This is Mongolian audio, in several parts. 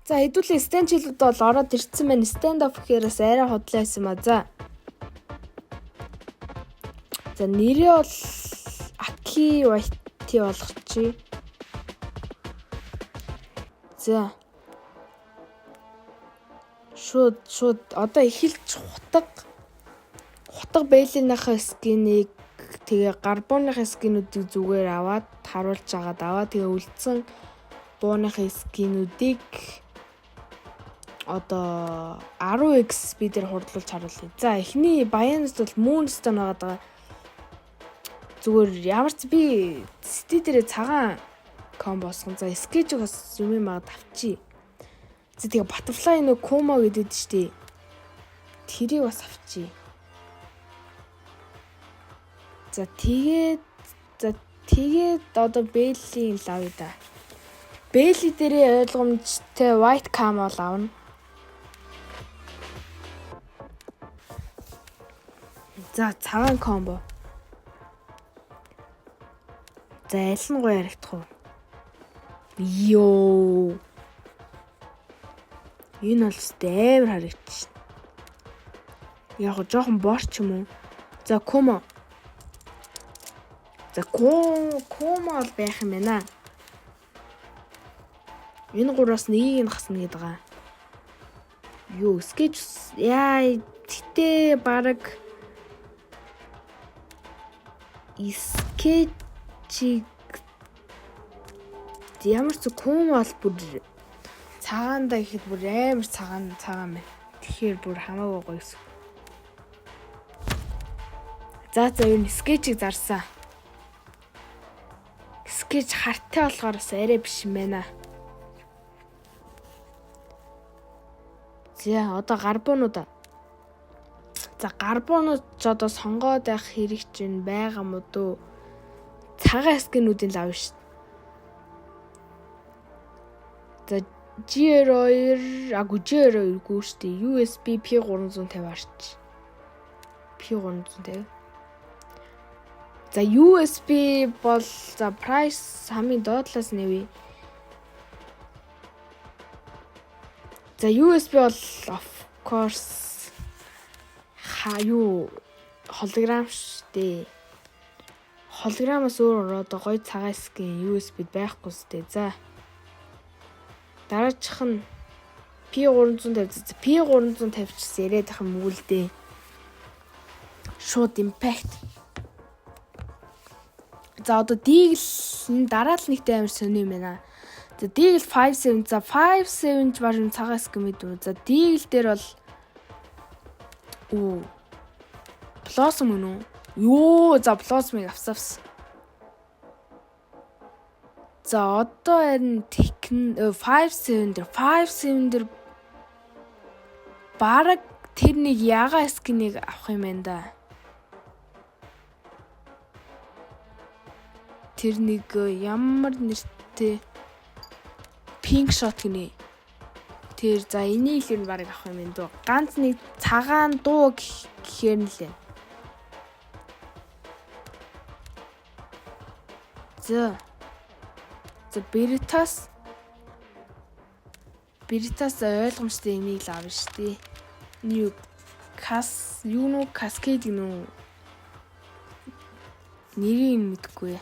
За хэдүүлээ stand chillүүд бол ороод ирсэн байна. Stand off гэхээрээс арай хотлоо байсан ба. За нэрээ бол Aki White болгочих. За. Шууд одоо эхэлж хутга бэлэнийхээ скинийг тэгээ гарбоныхаа скинүүдийг зүгээр аваад харуулж аваад тэгээ үлдсэн бууныхаа скинүүдийг одоо 10x speed-ээр хурдлуулж харуулъя. За эхний Баянс бол Moonstone байгаа. Зүгээр ямар ч би сти дээрээ цагаан комбосгон. За скетчийг бас юм авчи. За тэгээ Butterfly нэг Kuma гэдэг штий. Тэрийг бас авчи. За тэгээд одоо Belly лав да. Belly дээрээ ойлгомжтой White Cam бол авна. За цагаан комбо. За аль нь гоё харагдах вэ? Йоо. Энэ бол амар харагдчих. Яг жоохон борч юм уу? За Kuma. За Kuma бол байх юм байна. Энэ гураас нэг нь хасна гэдэг байгаа. Юу, sketch яа тэтэ баг sketch ямар ч Kuma бол бүр цагаанда ихэд бүр амар цагаан байна. Тэгэхээр бүр хамаагүй гоё гэсэн. За энэ скетчийг зарсан. Скетч хартай болохоор арай биш юм байна. За одоо гарбонууд. За гарбонууд ч одоо сонгоод байх хэрэг чинь байгаа юм уу? Цагаан скинүүдийн лав шүү. За G2 G2 гүү штэ USB P350 арч. P350. За USB бол за price хамгийн доотлоос нэвээ. За USB бол of course hologram штэ. Hologram-аас өөр одоо гоё цагаан скин USB байхгүй штэ. За дараачих нь P350 P350 ч яриад ах юм уу л дээ. Шууд impact. За одоо Deagle дараа л нэгтэй амар сони юм байна. За Deagle 57 за 57 ч бааш цагаан скин мэд үү. За Deagle дээр бол Blossom үнэ. Йоо за Blossom-ыг авсавс. За одоо харин 57 дээр бараг тэр нэг яга скинийг авах юм байна да. Тэр нэг ямар нэртэй pink shot гинэ. Тэр за энийг л бараг авах юм байна дөө. Ганц нэг цагаан дуу гэхээр нь лээ. За Veritas ойлгомжтой энийг л авна штэ. New Cascade гэнэ. Нэрийг мэдэхгүй.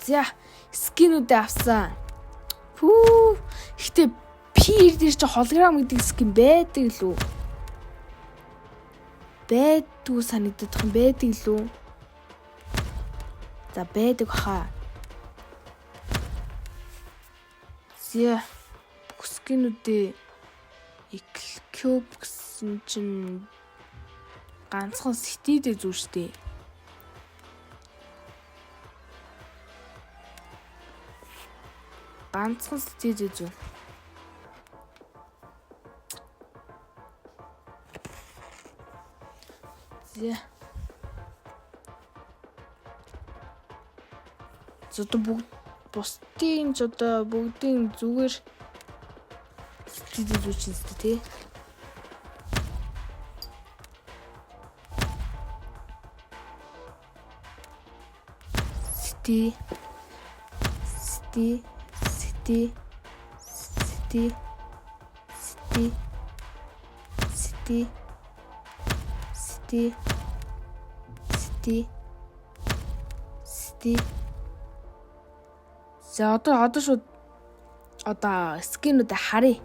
За скинүүдээ авсан. Гэтэ P дээр чи hologram гэдэг скин байдаг лүү? Байдгүй санагдах юм байдаг лүү? За байдаг хаа. За скинүүдээ Cube гэсэн чинь ганцхан сетидээ зүр штэ. ганцхан стил үзв. За. Зөтө бүгд бусдын бүгдийн зүгээр стил үзүүлсэн шүү дээ. За одоо шууд скинүүдээ харъя.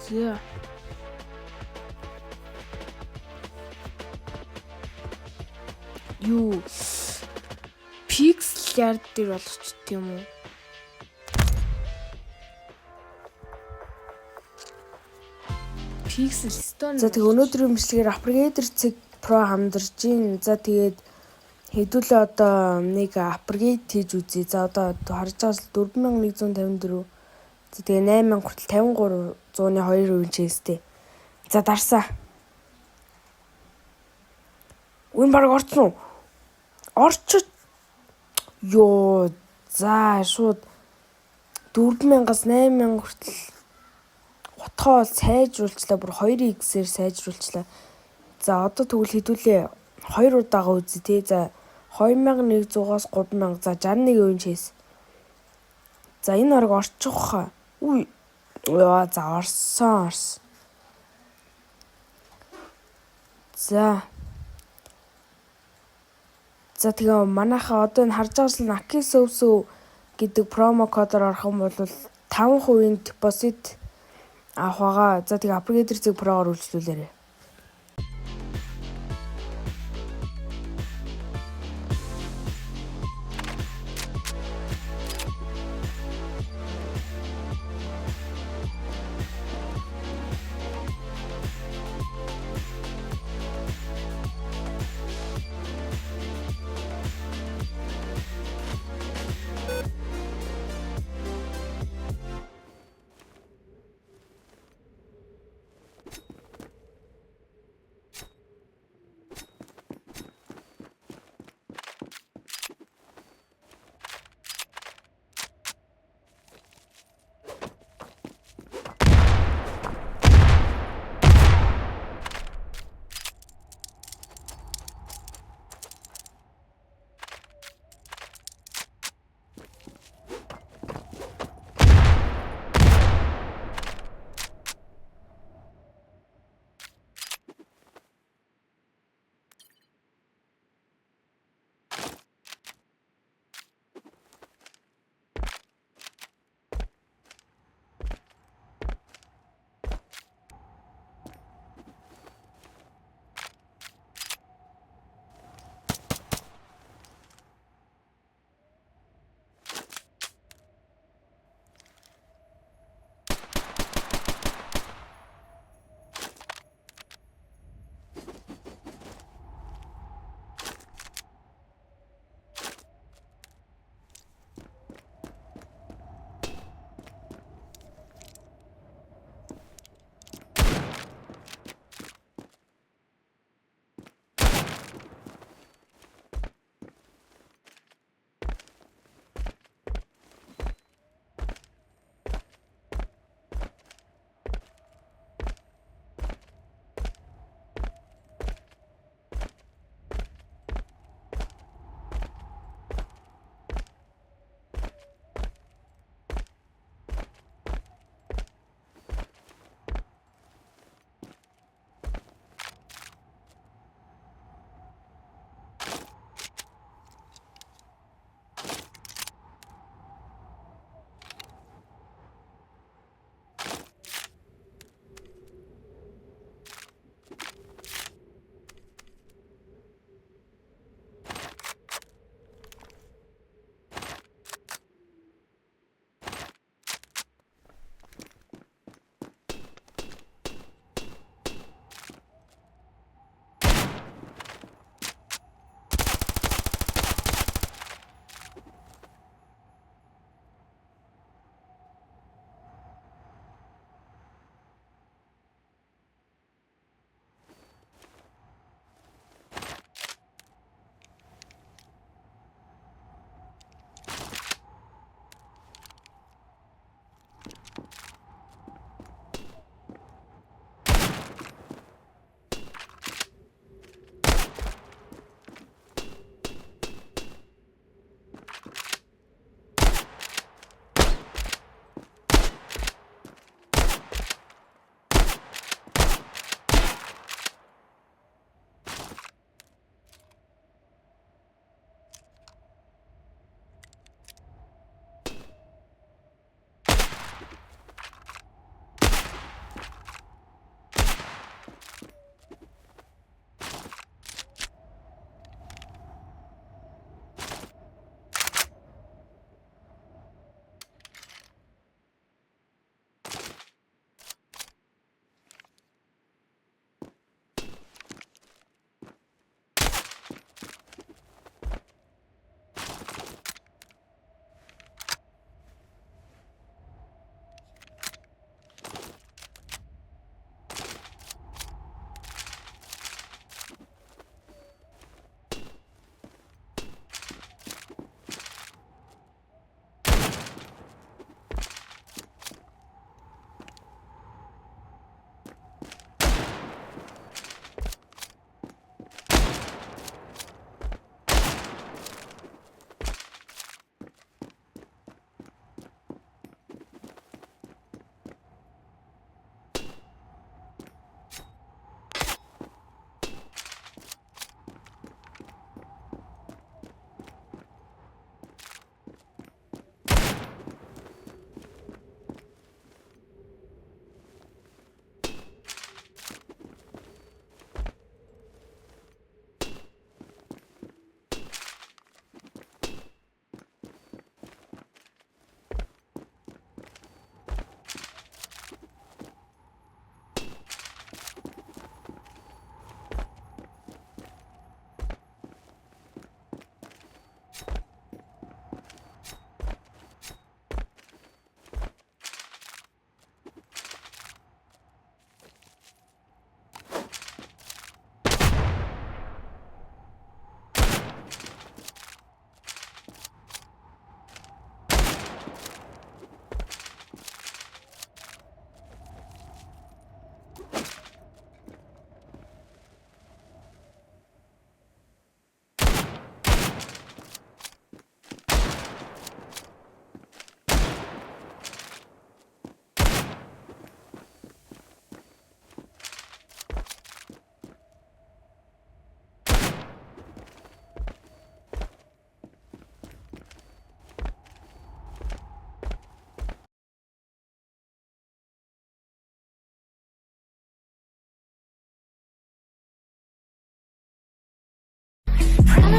За. Юу pixel art дээр болчихт юм уу? Pixel stone. За тэгээ өнөөдрийн бичлэгээр Upgrader Zig Pro хамдарж гин. За тэгээд хэдүүлээ одоо нэг апгрейд хийж үзье. За одоо харж байгаас 4154. За тэгээ 8000 хүртэл 53.2% чэстэй. За дарсаа. Үн баг орцсон уу? Орчод. Ёо. За шууд 4000-аас 8000 хүртэл утгаа сайжруулчлаа. Бүр 2x-ээр сайжруулчлаа. За одоо тэгвэл хэдүүлээ 2 удаага үзье тий. За 2100-аас 3000. За 61% чэс. За энэ орог орчих хаа. Үгүй. За орсон. За тэгээ манайхаа одоо энэ харж байгаас нь Akisovsu гэдэг промо кодоор орох юм бол 5% депозит авах байгаа. За тэгээ Upgrader Zig Pro-гоор үйлчлүүлээрэй.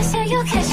say you can't